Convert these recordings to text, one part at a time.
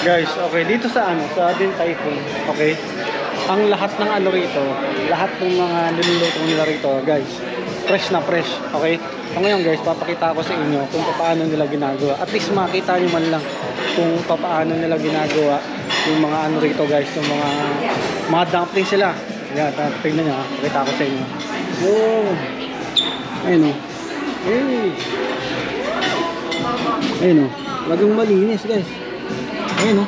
Guys, okay, dito sa ano, sa Din Typhoon, okay? Ang lahat ng ano rito, lahat ng mga niluluto nila rito, guys, fresh na fresh, okay? So ngayon guys, papakita ko sa inyo kung paano nila ginagawa. At least makita nyo man lang kung paano nila ginagawa yung mga ano rito guys, yung mga dumpling sila. Yan, tingnan nyo, pakita ko sa inyo. Yun. Ayun o. Hey. Ayun o. Lagang malinis guys. Ayun o.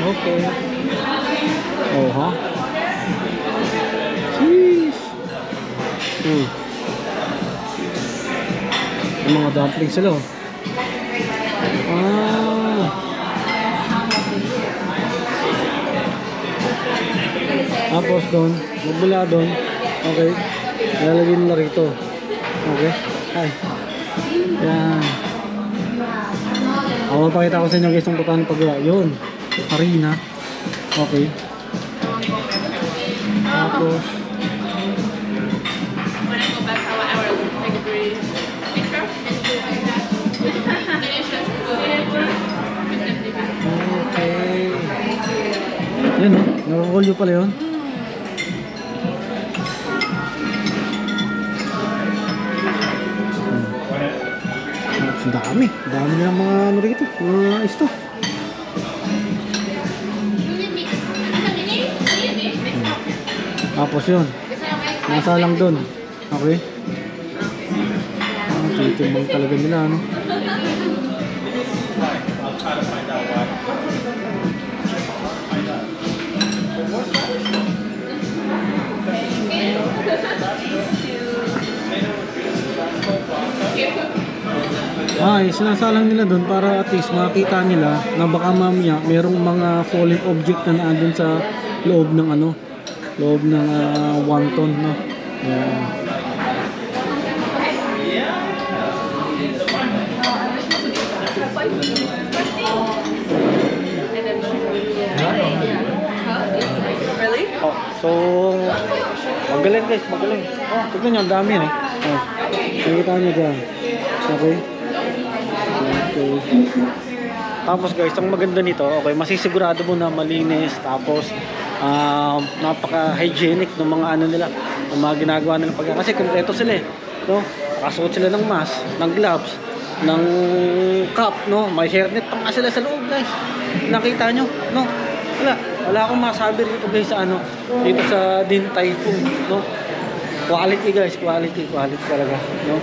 Okay. Oh ha. Jeez. Yung mga dumplings sila oh. Ah. Tapos doon, magmula doon. Okay. Lalagyan nila rito. Okay. Ay. Yan. Ako mapakita ko sa inyo guys kung paano paggawa. Yun. Harina. Okay. Tapos okay. Yan o. Nakakulyo pala yun. Dami. Dami nilang mga ano rito. Mga stuff. Tapos yun. Nasa lang dun. Okay. Titimbang talaga nila ano. Sinasalang nila doon para at least makita nila na baka mamaya merong mga falling object na naandun sa loob ng ano, loob ng wonton, no? Really? Oh, so magaling guys, magaling. Oh, tignan nyo, ang dami oh. Oh, nakikita nyo dyan. Okay. Okay. Tapos guys, ang maganda nito, okay, masisigurado mo na malinis, tapos napaka-hygienic ng mga ano nila, ng mga ginagawa nila pagka. Kasi kompleto sila eh, no? Nakasuot sila ng mask, ng gloves, ng cap, no? May hairnet pa nga sila sa loob guys. Nakita nyo, no? Wala akong masabi dito guys sa ano, dito sa Din Typhoon, no? Quality guys, quality talaga, no?